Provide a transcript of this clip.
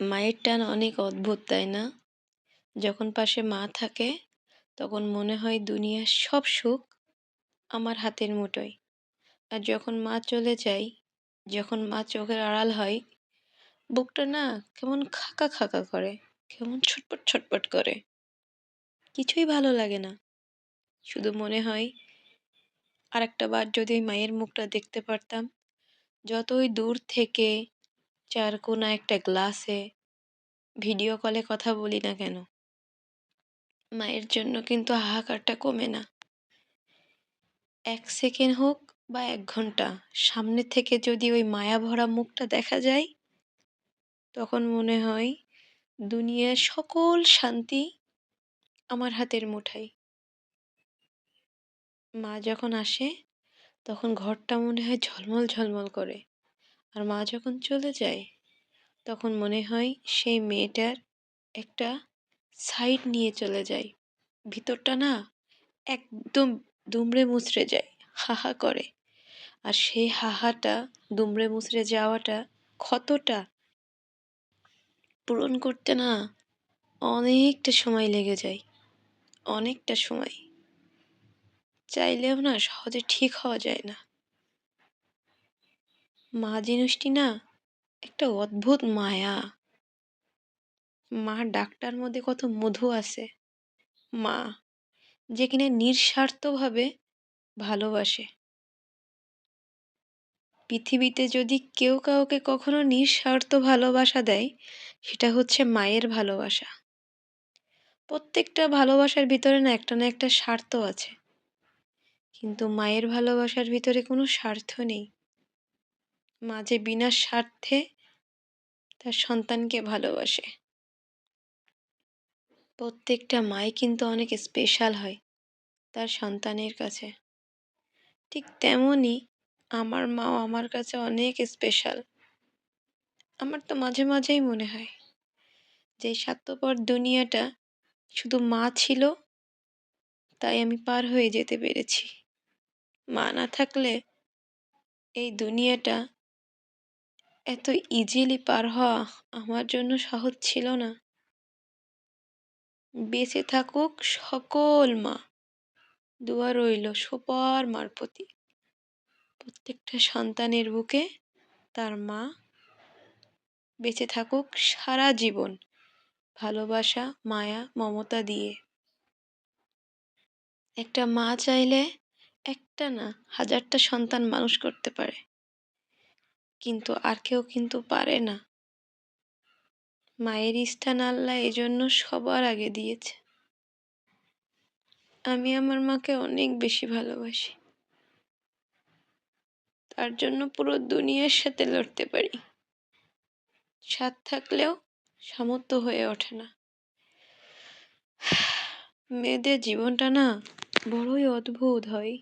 মায়ের টান অনেক অদ্ভুত, তাই না? যখন পাশে মা থাকে তখন মনে হয় দুনিয়ার সব সুখ আমার হাতের মুঠোয়। আর যখন মা চলে যায়, যখন মা চোখের আড়াল হয়, বুকটা না কেমন খাকা খাকা করে, কেমন ছটপট ছটপট করে। কিছুই ভালো লাগে না। শুধু মনে হয় আর একটা বার যদি ওই মায়ের মুখটা দেখতে পারতাম। যতই দূর থেকে চার কোনা একটা গ্লাসে ভিডিও কলে কথা বলি না কেন, মায়ের জন্য কিন্তু হাহাকারটা কমে না। 1 সেকেন্ড হোক বা 1 ঘন্টা সামনে থেকে যদি ওই মায়া ভরা মুখটা দেখা যায়, তখন মনে হয় দুনিয়ার সকল শান্তি আমার হাতের মুঠায়। মা যখন আসে তখন ঘরটা মনে হয় ঝলমল ঝলমল করে। আর মা যখন চলে যায় তখন মনে হয় সেই মেয়েটার একটা সাইড নিয়ে চলে যায়। ভিতরটা না একদম দুমড়ে মুচড়ে যায়, হাহা করে। আর সেই হাহাটা, দুমড়ে মুচড়ে যাওয়াটা, ক্ষতটা পূরণ করতে না অনেকটা সময় লেগে যায়, অনেকটা সময়। চাইলেও না সহজে ঠিক হওয়া যায় না। মা জিনিসটি না একটা অদ্ভুত মায়া। মা ডাকটার মধ্যে কত মধু আছে। মা যে কিনা নিঃস্বার্থভাবে ভালোবাসে। পৃথিবীতে যদি কেউ কাউকে কখনো নিঃস্বার্থ ভালোবাসা দেয়, সেটা হচ্ছে মায়ের ভালোবাসা। প্রত্যেকটা ভালোবাসার ভিতরে না একটা স্বার্থ আছে, কিন্তু মায়ের ভালোবাসার ভিতরে কোনো স্বার্থ নেই। মা যে বিনা স্বার্থে তার সন্তানকে ভালোবাসে। প্রত্যেকটা মাই কিন্তু অনেক স্পেশাল হয় তার সন্তানের কাছে। ঠিক তেমনই আমার মাও আমার কাছে অনেক স্পেশাল। আমার তো মাঝে মাঝেই মনে হয় যে এই স্বার্থপর দুনিয়াটা শুধু মা ছিল, তাই আমি পার হয়ে যেতে পেরেছি। মা না থাকলে এই দুনিয়াটা এত ইজিলি পার হওয়া আমার জন্য সহজ ছিল না। বেঁচে থাকুক সকল মা, দোয়া রইল সবার মার প্রতি। প্রত্যেকটা সন্তানের বুকে তার মা বেঁচে থাকুক সারা জীবন, ভালোবাসা, মায়া, মমতা দিয়ে। একটা মা চাইলে একটা না হাজারটা সন্তান মানুষ করতে পারে, কিন্তু আর কেউ কিন্তু পারে না। মায়ের স্থান আল্লাহ এজন্য সবার আগে দিয়েছে। আমি আমার মাকে অনেক বেশি ভালোবাসি। তার জন্য পুরো দুনিয়ার সাথে লড়তে পারি। স্বাদ থাকলেও সামর্থ্য হয়ে ওঠে না। মেয়েদের জীবনটা না বড়ই অদ্ভুত হয়।